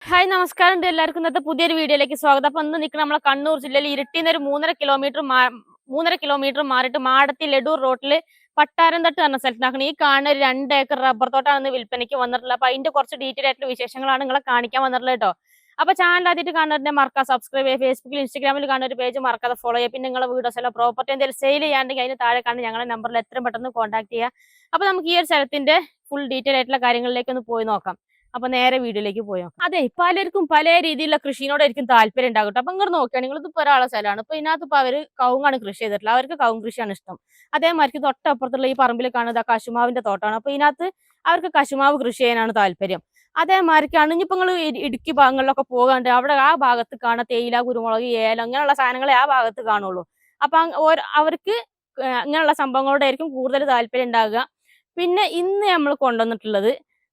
Hi നമസ്കാരം എല്ലാവർക്കും ഇന്നത്തെ പുതിയൊരു വീഡിയോയിലേക്ക് സ്വാഗതം. അപ്പൊ ഇന്ന് നിൽക്കുന്ന നമ്മളെ കണ്ണൂർ ജില്ലയിൽ ഇരിട്ടിന്ന് ഒരു 3.5 കിലോമീറ്റർ മാറിയിട്ട് മാടത്തി ലഡൂർ റോട്ടില് പട്ടാരംതട്ട് എന്ന സ്ഥലത്താണ് ഈ കാണുന്ന ഒരു 2 ഏക്കർ റബ്ബർ തോട്ടാണ് വിൽപ്പനയ്ക്ക് വന്നിട്ടുള്ളത്. അപ്പൊ അതിന്റെ കുറച്ച് ഡീറ്റെയിൽ ആയിട്ടുള്ള വിശേഷങ്ങളാണ് നിങ്ങളെ കാണിക്കാൻ വന്നിട്ടുള്ളത് കേട്ടോ. അപ്പൊ ചാനൽ ആദ്യമായിട്ട് കാണുന്നതിനെ മറക്കാതെ സബ്സ്ക്രൈബ് ചെയ്യുക. ഫേസ്ബുക്കിൽ ഇൻസ്റ്റാഗ്രാമിൽ കാണുന്ന ഒരു പേജ് മറക്കാതെ ഫോളോ ചെയ്യുക. പിന്നെ നിങ്ങളെ വീഡിയോസ് എല്ലാം പ്രോപ്പർട്ടി എന്തെങ്കിലും സെയിൽ ചെയ്യാണ്ടെങ്കിൽ അതിന് താഴെ കാണുന്ന ഞങ്ങളുടെ നമ്പറിൽ എത്രയും പെട്ടെന്ന് കോൺടാക്ട് ചെയ്യുക. അപ്പൊ നമുക്ക് ഈ ഒരു സ്ഥലത്തിന്റെ ഫുൾ ഡീറ്റെയിൽ ആയിട്ടുള്ള കാര്യങ്ങളിലേക്ക് ഒന്ന് പോയി നോക്കാം. അപ്പൊ നേരെ വീഡിയോയിലേക്ക് പോയോ. അതെ, പലർക്കും പല രീതിയിലുള്ള കൃഷിനോടായിരിക്കും താല്പര്യം ഉണ്ടാകട്ടെ. അപ്പൊ ഇങ്ങനെ നോക്കുകയാണെങ്കിൽ നിങ്ങളിത് ഒരാളെ സ്ഥലമാണ്. ഇപ്പൊ ഇതിനകത്ത് ഇപ്പൊ അവര് കവുങ്ങാണ് കൃഷി ചെയ്തിട്ടുള്ളത്. അവർക്ക് കവുങ്ങ് കൃഷിയാണ് ഇഷ്ടം. അതേമാതിരി തൊട്ടപ്പുറത്തുള്ള ഈ പറമ്പിൽ കാണുന്നത് കശുമാവിന്റെ തോട്ടമാണ്. അപ്പൊ ഇതിനകത്ത് അവർക്ക് കശുമാവ് കൃഷി ചെയ്യാനാണ് താല്പര്യം. അതേമാതിരിക്കാണ് ഇനിയിപ്പോ നിങ്ങൾ ഇടുക്കി ഭാഗങ്ങളിലൊക്കെ പോകാണ്ട് അവിടെ ആ ഭാഗത്ത് കാണാൻ തേയില, കുരുമുളക്, ഏലം അങ്ങനെയുള്ള സാധനങ്ങളെ ആ ഭാഗത്ത് കാണുള്ളൂ. അപ്പൊ അവർക്ക് ഇങ്ങനെയുള്ള സംഭവങ്ങളോടായിരിക്കും കൂടുതൽ താല്പര്യം ഉണ്ടാകുക. പിന്നെ ഇന്ന് നമ്മൾ കൊണ്ടുവന്നിട്ടുള്ളത്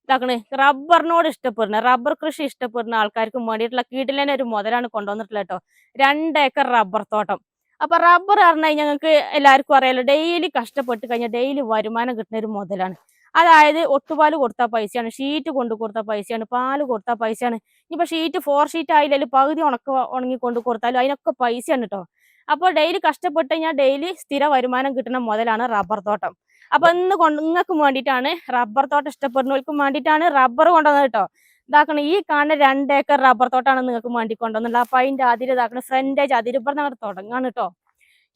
ഇതാക്കണേ റബ്ബറിനോട് ഇഷ്ടപ്പെടുന്ന റബ്ബർ കൃഷി ഇഷ്ടപ്പെടുന്ന ആൾക്കാർക്ക് വേണ്ടിയിട്ടുള്ള കീട്ടിലെ ഒരു മുതലാണ് കൊണ്ടുവന്നിട്ടുള്ളത് കേട്ടോ. 2 ഏക്കർ റബ്ബർ തോട്ടം. അപ്പൊ റബ്ബർ പറഞ്ഞാൽ ഞങ്ങൾക്ക് എല്ലാവർക്കും അറിയാലോ, ഡെയിലി കഷ്ടപ്പെട്ട് കഴിഞ്ഞാൽ ഡെയിലി വരുമാനം കിട്ടുന്ന ഒരു മുതലാണ്. അതായത് ഒട്ടുപാല് കൊടുത്താൽ പൈസയാണ്, ഷീറ്റ് കൊണ്ട് കൊടുത്താൽ പൈസയാണ്, പാല് കൊടുത്താൽ പൈസയാണ്. ഇനിയിപ്പോ ഷീറ്റ് 4 ഷീറ്റ് ആയില്ലെങ്കിൽ പകുതി ഉണങ്ങി കൊണ്ട് കൊടുത്താലും അതിനൊക്കെ പൈസയാണ് കേട്ടോ. അപ്പോൾ ഡെയിലി കഷ്ടപ്പെട്ട് കഴിഞ്ഞാൽ ഡെയിലി സ്ഥിര വരുമാനം കിട്ടുന്ന മുതലാണ് റബ്ബർ തോട്ടം. അപ്പൊ നിങ്ങൾക്ക് വേണ്ടിയിട്ടാണ് റബ്ബർ തോട്ടം ഇഷ്ടപ്പെടുന്നവർക്കും വേണ്ടിയിട്ടാണ് റബ്ബർ കൊണ്ടുവന്നത് കേട്ടോ. ഇതാക്കണം ഈ കാണുന്ന 2 ഏക്കർ റബ്ബർ തോട്ടാണ് നിങ്ങൾക്ക് വേണ്ടി കൊണ്ടുവന്നുള്ളത്. അപ്പൊ അതിന്റെ അതിര് ഇതാക്കണം ഫ്രണ്ടേജ് അതിര് ഇവിടുന്ന് അങ്ങോട്ട് തുടങ്ങാണ് കേട്ടോ.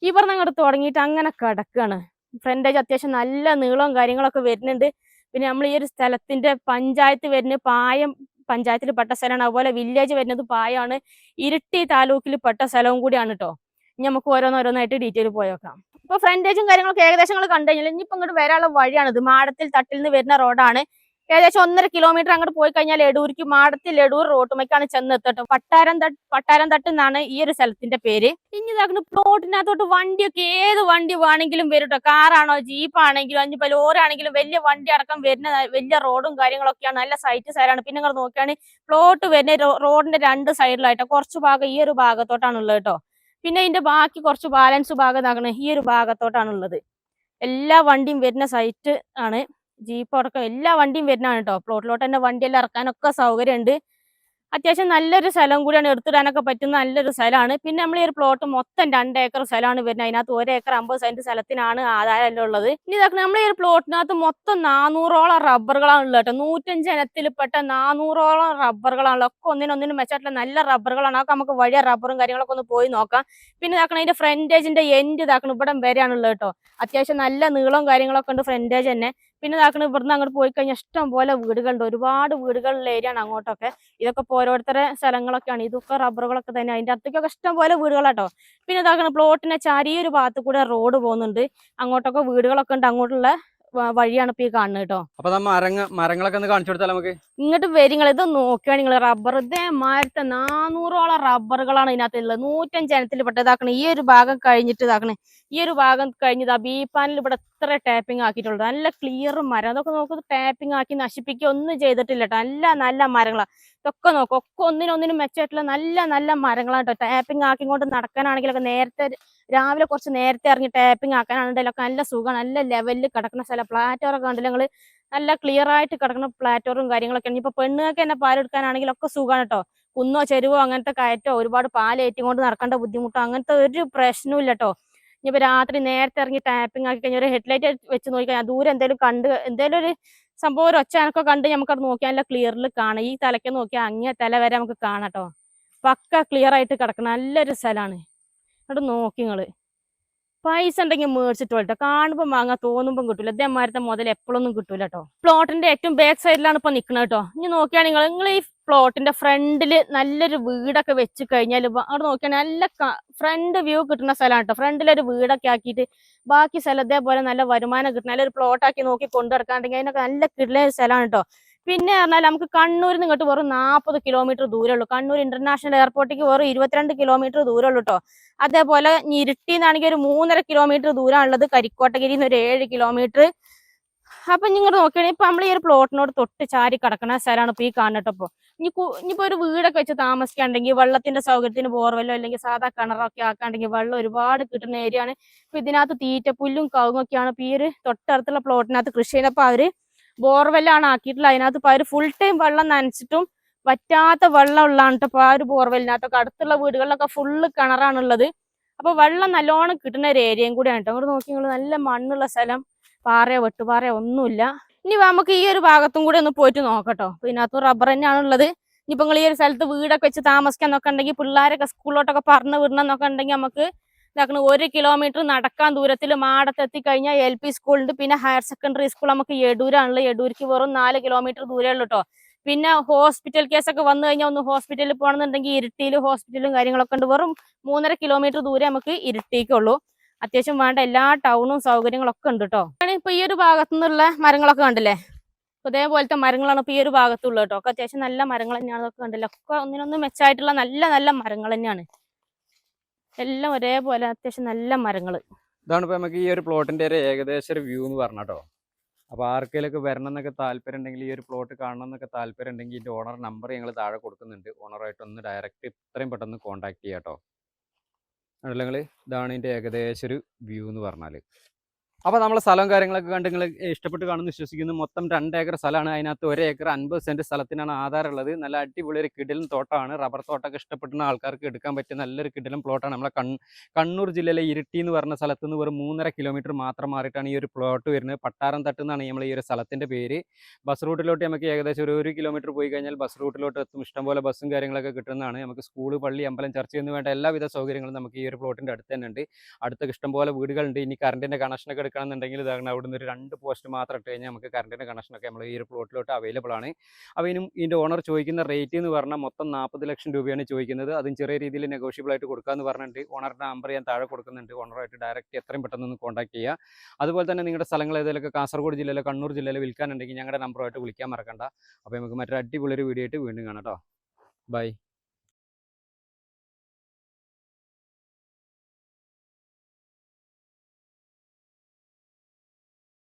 ഇവിടുന്ന് അങ്ങോട്ട് തുടങ്ങിയിട്ട് അങ്ങനെ കിടക്കാണ്. ഫ്രണ്ടേജ് അത്യാവശ്യം നല്ല നീളവും കാര്യങ്ങളൊക്കെ വരുന്നുണ്ട്. പിന്നെ നമ്മൾ ഈ ഒരു സ്ഥലത്തിന്റെ പഞ്ചായത്ത് വരുന്നത് പായം പഞ്ചായത്തിൽ പെട്ട സ്ഥലമാണ്. അതുപോലെ വില്ലേജ് വരുന്നത് പായമാണ്. ഇരിട്ടി താലൂക്കിൽ പെട്ട സ്ഥലവും കൂടിയാണ് കേട്ടോ. ഇനി നമുക്ക് ഓരോന്നോരോന്നായിട്ട് ഡീറ്റെയിൽ പോയോക്കാം. ഇപ്പൊ ഫ്രണ്ടേജും കാര്യങ്ങളൊക്കെ ഏകദേശം നിങ്ങൾ കണ്ടു കഴിഞ്ഞാൽ ഇനിയിപ്പോ ഇങ്ങോട്ട് വരാനുള്ള വഴിയാണിത്. മാടത്തിൽ തട്ടിൽ നിന്ന് വരുന്ന റോഡാണ്. ഏകദേശം 1.5 കിലോമീറ്റർ അങ്ങോട്ട് പോയി കഴിഞ്ഞാൽ എടൂർക്ക് മാടത്തിൽ എടൂർ റോട്ടുമേക്കാണ് ചെന്ന് എത്തട്ടോ. പട്ടാരം തട്ട് എന്നാണ് ഈ ഒരു സ്ഥലത്തിന്റെ പേര്. ഇനി ഇതാക്കുന്ന പ്ലോട്ടിനകത്തോട്ട് വണ്ടിയൊക്കെ ഏത് വണ്ടി വേണമെങ്കിലും വരും കേട്ടോ. കാറാണോ ജീപ്പാണെങ്കിലും അഞ്ഞിപ്പോ ലോറാണെങ്കിലും വലിയ വണ്ടി അടക്കം വരുന്ന വലിയ റോഡും കാര്യങ്ങളൊക്കെയാണ്. നല്ല സൈറ്റ് സൈഡാണ്. പിന്നെ നിങ്ങൾ നോക്കുകയാണെങ്കിൽ പ്ലോട്ട് വരുന്ന റോഡിന്റെ 2 സൈഡിലായിട്ടോ. കുറച്ച് ഭാഗം ഈ ഒരു ഭാഗത്തോട്ടാണുള്ളത് കേട്ടോ. പിന്നെ ഇതിന്റെ ബാക്കി കുറച്ച് ബാലൻസ് ഭാഗം ഇതാക്കണേ ഈ ഒരു ഭാഗത്തോട്ടാണുള്ളത്. എല്ലാ വണ്ടിയും വരുന്ന സൈറ്റ് ആണ്. ജീപ്പ് അടക്കം എല്ലാ വണ്ടിയും വരുന്നതാണ് കേട്ടോ. പ്ലോട്ടിലോട്ട് തന്നെ വണ്ടിയെല്ലാം ഇറക്കാനൊക്കെ സൗകര്യമുണ്ട്. അത്യാവശ്യം നല്ലൊരു സ്ഥലം കൂടിയാണ്, എടുത്തിടാനൊക്കെ പറ്റുന്ന നല്ലൊരു സ്ഥലമാണ്. പിന്നെ നമ്മൾ ഈ ഒരു പ്ലോട്ട് മൊത്തം 2 ഏക്കർ സ്ഥലമാണ് വരുന്നത്. അതിനകത്ത് 1 ഏക്കർ 50 സെന്റ് സ്ഥലത്തിനാണ് ആദായം ഉള്ളത്. ഇനി ഇതാക്കണം നമ്മൾ ഈ ഒരു പ്ലോട്ടിനകത്ത് മൊത്തം 400ഓളം റബ്ബറുകളാണ് ഉള്ളത് കേട്ടോ. 105 ഇനത്തിൽപ്പെട്ട 400ഓളം റബ്ബറുകളാണല്ലോ. ഒക്കെ ഒന്നിനൊന്നിനും മെച്ചമായിട്ടുള്ള നല്ല റബ്ബറുകളാണ്. അതൊക്കെ നമുക്ക് വഴിയ റബ്ബറും കാര്യങ്ങളൊക്കെ ഒന്ന് പോയി നോക്കാം. പിന്നെ ഇതാക്കണം അതിന്റെ ഫ്രണ്ടേജിന്റെ എൻഡ് ഇതാക്കണം ഇവിടം വരെയാണുള്ളത് കേട്ടോ. അത്യാവശ്യം നല്ല നീളവും കാര്യങ്ങളൊക്കെ ഉണ്ട് ഫ്രണ്ടേജ് തന്നെ. പിന്നെ ഇതാക്കണം ഇവിടുന്ന് അങ്ങോട്ട് പോയി കഴിഞ്ഞാൽ ഇഷ്ടം പോലെ വീടുകളുണ്ട്. ഒരുപാട് വീടുകളുള്ള ഏരിയ ആണ് അങ്ങോട്ടൊക്കെ. ഇതൊക്കെ ഓരോരുത്തരുടെ സ്ഥലങ്ങളൊക്കെയാണ്. ഇതൊക്കെ റബ്ബറുകളൊക്കെ തന്നെ. അതിന്റെ അടുത്തേക്കൊക്കെ ഇഷ്ടം പോലെ വീടുകളാട്ടോ. പിന്നെ ഇതാക്കണം പ്ലോട്ടിനെ ചരിയൊരു ഭാഗത്ത് കൂടെ റോഡ് പോകുന്നുണ്ട്. അങ്ങോട്ടൊക്കെ വീടുകളൊക്കെ ഉണ്ട്. അങ്ങോട്ടുള്ള വഴിയാണ് ഇപ്പൊ ഈ കാണുന്നത് കേട്ടോ. അപ്പൊ മരങ്ങളൊക്കെ ഒന്ന് കാണിച്ചു കൊടുത്താൽ നമുക്ക് ഇങ്ങോട്ട് വരിങ്ങൾ ഇത് നോക്കുകയാണ് നിങ്ങൾ. റബ്ബർ ഇതേമാരത്തെ 400ഓളം റബ്ബറുകളാണ് ഇതിനകത്തുള്ളത്. 105 ഇനത്തിൽ പെട്ടതാക്കണം. ഈ ഒരു ഭാഗം കഴിഞ്ഞിട്ട് ഇതാക്കണേ ഈ ഒരു ഭാഗം കഴിഞ്ഞത് ബീപ്പാനിൽ ഇവിടെ എത്ര ടാപ്പിംഗ് ആക്കിയിട്ടുള്ളത്. നല്ല ക്ലിയർ മരം. അതൊക്കെ നോക്കുന്നത് ടാപ്പിംഗ് ആക്കി നശിപ്പിക്കുക ഒന്നും ചെയ്തിട്ടില്ല കേട്ടോ. നല്ല മരങ്ങളാണ് ഇതൊക്കെ. നോക്കും ഒക്കെ ഒന്നിനൊന്നിനും മെച്ചമായിട്ടുള്ള നല്ല മരങ്ങളാണ് കേട്ടോ. ടാപ്പിംഗ് ആക്കിക്കൊണ്ട് നടക്കാനാണെങ്കിലൊക്കെ നേരത്തെ രാവിലെ കുറച്ച് നേരത്തെ ഇറങ്ങി ടാപ്പിംഗ് ആക്കാനാണെങ്കിലൊക്കെ നല്ല സുഖമാണ്. നല്ല ലെവലിൽ കിടക്കുന്ന സ്ഥലം. പ്ലാറ്റോറൊക്കെ കണ്ടില്ല നിങ്ങൾ. നല്ല ക്ലിയർ ആയിട്ട് കിടക്കുന്ന പ്ലാറ്റോറും കാര്യങ്ങളൊക്കെ. ഇനിയിപ്പോ പെണ്ണുങ്ങൾക്ക് തന്നെ പാലെടുക്കാനാണെങ്കിലൊക്കെ സുഖമാണ് കേട്ടോ. കുന്നോ ചെരുവോ അങ്ങനത്തെ കയറ്റോ ഒരുപാട് പാലേറ്റിക്കൊണ്ട് നടക്കേണ്ട ബുദ്ധിമുട്ടോ അങ്ങനത്തെ ഒരു പ്രശ്നവും ഇല്ല കേട്ടോ. ഇനിയിപ്പോ രാത്രി നേരത്തെ ഇറങ്ങി ടാപ്പിംഗ് ആക്കി കഴിഞ്ഞാൽ ഒരു ഹെഡ്ലൈറ്റ് വെച്ച് നോക്കിക്കഴിഞ്ഞാൽ ദൂരെ എന്തെങ്കിലും ഒരു സംഭവം ഒരു ഒച്ചനൊക്കെ കണ്ട് നമുക്കത് നോക്കിയാൽ നല്ല ക്ലിയറിൽ കാണാം. ഈ തലയ്ക്ക് നോക്കിയാൽ അങ്ങേ തല വരെ നമുക്ക് കാണാം കേട്ടോ. പക്ക ക്ലിയർ ആയിട്ട് കിടക്കണം. നല്ലൊരു സ്ഥലമാണ്. എന്നിട്ട് നോക്കി നിങ്ങള് പൈസ ഉണ്ടെങ്കിൽ മേടിച്ചിട്ട് കേട്ടോ. കാണുമ്പോൾ വാങ്ങാൻ തോന്നുമ്പോൾ കിട്ടൂല. ഇതേമാരത്തെ മുതൽ എപ്പോഴൊന്നും കിട്ടൂല കേട്ടോ. പ്ലോട്ടിന്റെ ഏറ്റവും ബാക്ക് സൈഡിലാണ് ഇപ്പൊ നിൽക്കുന്നത് കേട്ടോ. ഇനി നോക്കിയാൽ നിങ്ങൾ ഈ പ്ലോട്ടിന്റെ ഫ്രണ്ടില് നല്ലൊരു വീടൊക്കെ വെച്ച് കഴിഞ്ഞാൽ അവിടെ നോക്കിയാൽ നല്ല ഫ്രണ്ട് വ്യൂ കിട്ടുന്ന സ്ഥലമാണ് കേട്ടോ. ഫ്രണ്ടിലൊരു വീടൊക്കെ ആക്കിയിട്ട് ബാക്കി സ്ഥലം ഇതേപോലെ നല്ല വരുമാനം കിട്ടുന്ന നല്ലൊരു പ്ലോട്ടാക്കി നോക്കി കൊണ്ടുനടക്കാണ്ടെങ്കിൽ അതിനൊക്കെ നല്ല കിട്ടുന്ന സ്ഥലമാണ് കേട്ടോ. പിന്നെ പറഞ്ഞാൽ നമുക്ക് കണ്ണൂരിൽ നിന്ന് ഇങ്ങോട്ട് വെറും 40 കിലോമീറ്റർ ദൂരമുള്ളൂ. കണ്ണൂർ ഇന്റർനാഷണൽ എയർപോർട്ടിലേക്ക് വെറും 22 കിലോമീറ്റർ ദൂരമുള്ളൂ കേട്ടോ. അതേപോലെ ഇരിട്ടിന്നാണെങ്കിൽ ഒരു 3.5 കിലോമീറ്റർ ദൂരമുള്ളത്. കരിക്കോട്ടഗിരിന്ന് ഒരു 7 കിലോമീറ്റർ. അപ്പൊ നിങ്ങൾ നോക്കുകയാണെങ്കിൽ ഇപ്പൊ നമ്മൾ ഈ ഒരു പ്ലോട്ടിനോട് തൊട്ട് ചാരി കിടക്കുന്ന സ്ഥലമാണ് ഇപ്പൊ ഈ കാണട്ടോ. ഇനിയിപ്പോ ഒരു വീടൊക്കെ വെച്ച് താമസിക്കാണ്ടെങ്കിൽ വെള്ളത്തിന്റെ സൗകര്യത്തിന് ബോർവെല്ലോ അല്ലെങ്കിൽ സാധാ കിണറൊക്കെ ആക്കാണ്ടെങ്കിൽ വെള്ളം ഒരുപാട് കിട്ടുന്ന ഏരിയ ആണ്. ഇപ്പൊ ഇതിനകത്ത് തീറ്റപ്പുല്ലും കവുങ്ങൊക്കെയാണ് ഇപ്പൊ ഈ ഒരു തൊട്ടടുത്തുള്ള പ്ലോട്ടിനകത്ത് കൃഷി ചെയ്യുന്നപ്പോ അവര് ബോർവെല്ലാണ് ആക്കിയിട്ടുള്ളത്. അതിനകത്ത് ഇപ്പൊ അവര് ഫുൾ ടൈം വെള്ളം നനച്ചിട്ടും വറ്റാത്ത വെള്ളം ഉള്ളതാണ് കേട്ടോ. അപ്പോൾ ആ ഒരു ബോർവെല്ലിനകത്തൊക്കെ അടുത്തുള്ള വീടുകളിലൊക്കെ ഫുള്ള് കിണറാണുള്ളത്. അപ്പോൾ വെള്ളം നല്ലോണം കിട്ടുന്ന ഒരു ഏരിയയും കൂടിയാണ് കേട്ടോ. അങ്ങോട്ട് നോക്കി നിങ്ങൾ, നല്ല മണ്ണുള്ള സ്ഥലം, പാറയോ വെട്ടുപാറയോ ഒന്നുമില്ല. ഇനി നമുക്ക് ഈ ഒരു ഭാഗത്തും കൂടി ഒന്ന് പോയിട്ട് നോക്കട്ടോ. അപ്പോൾ ഇതിനകത്തും റബ്ബർ തന്നെയാണ് ഉള്ളത്. ഇനിയിപ്പോൾ നിങ്ങൾ ഈ ഒരു സ്ഥലത്ത് വീടൊക്കെ വെച്ച് താമസിക്കാന്നൊക്കെ ഉണ്ടെങ്കിൽ, പിള്ളേരൊക്കെ സ്കൂളിലോട്ടൊക്കെ പറഞ്ഞു വിടണമെന്നൊക്കെ ഉണ്ടെങ്കിൽ നമുക്ക് ഇതാക്കണം 1 കിലോമീറ്റർ നടക്കാൻ ദൂരത്തിൽ മാടത്തെത്തി കഴിഞ്ഞാൽ LP സ്കൂളുണ്ട്. പിന്നെ ഹയർ സെക്കൻഡറി സ്കൂൾ നമുക്ക് എടൂരാണുള്ളത്. എടൂർക്ക് വെറും 4 കിലോമീറ്റർ ദൂരമേ ഉള്ളൂ കേട്ടോ. പിന്നെ ഹോസ്പിറ്റൽ കേസൊക്കെ വന്നു കഴിഞ്ഞാൽ ഒന്ന് ഹോസ്പിറ്റലിൽ പോകണമെന്നുണ്ടെങ്കിൽ ഇരിട്ടിയിൽ ഹോസ്പിറ്റലും കാര്യങ്ങളൊക്കെ ഉണ്ട്. വെറും 3.5 കിലോമീറ്റർ ദൂരം നമുക്ക് ഇരിട്ടിക്കുള്ളൂ. അത്യാവശ്യം വേണ്ട എല്ലാ ടൗണും സൗകര്യങ്ങളൊക്കെ ഉണ്ട് കേട്ടോ. ഇപ്പൊ ഈ ഒരു ഭാഗത്തു നിന്നുള്ള മരങ്ങളൊക്കെ കണ്ടില്ലേ, ഇതേപോലത്തെ മരങ്ങളാണ് ഇപ്പൊ ഈ ഒരു ഭാഗത്തുള്ളത് കേട്ടോ. ഒക്കെ അത്യാവശ്യം നല്ല മരങ്ങൾ തന്നെയാണ്. അതൊക്കെ കണ്ടില്ല, ഒക്കെ ഒന്നിനൊന്നും മെച്ചമായിട്ടുള്ള നല്ല നല്ല മരങ്ങൾ തന്നെയാണ്. എല്ലാം ഒരേപോലെ അത്യാവശ്യം നല്ല മരങ്ങൾ. ഇതാണ് ഇപ്പൊ നമുക്ക് ഈ ഒരു പ്ലോട്ടിന്റെ ഒരു ഏകദേശം ഒരു വ്യൂ എന്ന് പറഞ്ഞാട്ടോ. അപ്പോൾ ആർക്കെങ്കിലൊക്കെ വരണം എന്നൊക്കെ താല്പര്യം ഉണ്ടെങ്കിൽ, ഈ ഒരു പ്ലോട്ട് കാണണം എന്നൊക്കെ താല്പര്യം ഉണ്ടെങ്കിൽ ഇതിന്റെ ഓണർ നമ്പർ ഞങ്ങൾ താഴെ കൊടുക്കുന്നുണ്ട്. ഓണറായിട്ട് ഒന്ന് ഡയറക്റ്റ് എത്രയും പെട്ടെന്ന് കോൺടാക്ട് ചെയ്യാം കേട്ടോ. അല്ലെങ്കിൽ ഇതാണ് ഇതിന്റെ ഏകദേശം ഒരു വ്യൂ എന്ന് പറഞ്ഞാൽ. അപ്പോൾ നമ്മളെ സ്ഥലവും കാര്യങ്ങളൊക്കെ കണ്ട് നിങ്ങൾ ഇഷ്ടപ്പെട്ട് കാണുമെന്ന് വിശ്വസിക്കുന്നു. മൊത്തം 2 ഏക്കർ സ്ഥലമാണ്. അതിനകത്ത് 1 ഏക്കർ 50 സെന്റ് സ്ഥലത്തിനാണ് ആധാരമുള്ളത്. നല്ല അടിപൊളി ഒരു കിടിലൻ തോട്ടമാണ്. റബ്ബർ തോട്ടമൊക്കെ ഇഷ്ടപ്പെടുന്ന ആൾക്കാർക്ക് എടുക്കാൻ പറ്റിയ നല്ലൊരു കിടിലൻ പ്ലോട്ടാണ്. നമ്മളെ കണ്ണൂർ ജില്ലയിലെ ഇരിട്ടി എന്ന് പറഞ്ഞ സ്ഥലത്ത് നിന്ന് വെറും 3.5 കിലോമീറ്റർ മാത്രം മാറിയിട്ടാണ് ഈ ഒരു പ്ലോട്ട് വരുന്നത്. പട്ടാരം തട്ട് എന്നാണ് നമ്മൾ ഈ ഒരു സ്ഥലത്തിൻ്റെ പേര്. ബസ് റൂട്ടിലോട്ട് നമുക്ക് ഏകദേശം ഒരു 1 കിലോമീറ്റർ പോയി കഴിഞ്ഞാൽ ബസ് റൂട്ടിലോട്ട് എത്തും. ഇഷ്ടംപോലെ ബസ്സും കാര്യങ്ങളൊക്കെ കിട്ടുന്നതാണ്. നമുക്ക് സ്കൂൾ, പള്ളി, അമ്പലം, ചർച്ച എന്ന് വേണ്ട എല്ലാവിധ സൗകര്യങ്ങളും നമുക്ക് ഈ ഒരു പ്ലോട്ടിൻ്റെ അടുത്ത് തന്നെ ഉണ്ട്. അടുത്തൊക്കെ ഇഷ്ടംപോലെ വീടുകളുണ്ട്. ഇനി കറണ്ടിൻ്റെ കണക്ഷനൊക്കെ എടുക്കണമെന്നുണ്ടെങ്കിൽ ഇതാണ് അവിടുന്ന് ഒരു 2 പോസ്റ്റ് മാത്രം ഇട്ട് കഴിഞ്ഞാൽ നമുക്ക് കറണ്ടിൻ്റെ കണക്ഷനൊക്കെ നമ്മൾ ഈ ഒരു പ്ലോട്ടിലോട്ട് അവൈലബിൾ ആണ്. അപ്പോൾ ഇതിൻ്റെ ഓണർ ചോദിക്കുന്ന റേറ്റ് എന്ന് പറഞ്ഞാൽ മൊത്തം 40 ലക്ഷം രൂപയാണ് ചോദിക്കുന്നത്. അതും ചെറിയ രീതിയിൽ നെഗോഷ്യബിൾ ആയിട്ട് കൊടുക്കാമെന്ന് പറഞ്ഞിട്ട് ഓണറുടെ നമ്പർ ഞാൻ താഴെ കൊടുക്കുന്നുണ്ട്. ഓണറായിട്ട് ഡയറക്റ്റ് എത്രയും പെട്ടെന്ന് കോൺടാക്ട് ചെയ്യുക. അതുപോലെ തന്നെ നിങ്ങളുടെ സ്ഥലങ്ങൾ ഏതെങ്കിലുമൊക്കെ കാസർഗോഡ് ജില്ലയിലോ കണ്ണൂർ ജില്ലയിലോ വിൽക്കാനുണ്ടെങ്കിൽ ഞങ്ങളുടെ നമ്പറുമായിട്ട് വിളിക്കാൻ മറക്കണ്ട. അപ്പോൾ നമുക്ക് മറ്റൊരു അടിപൊളി ഒരു വീഡിയോ ആയിട്ട് വീണ്ടും കാണാം കേട്ടോ. ബൈ.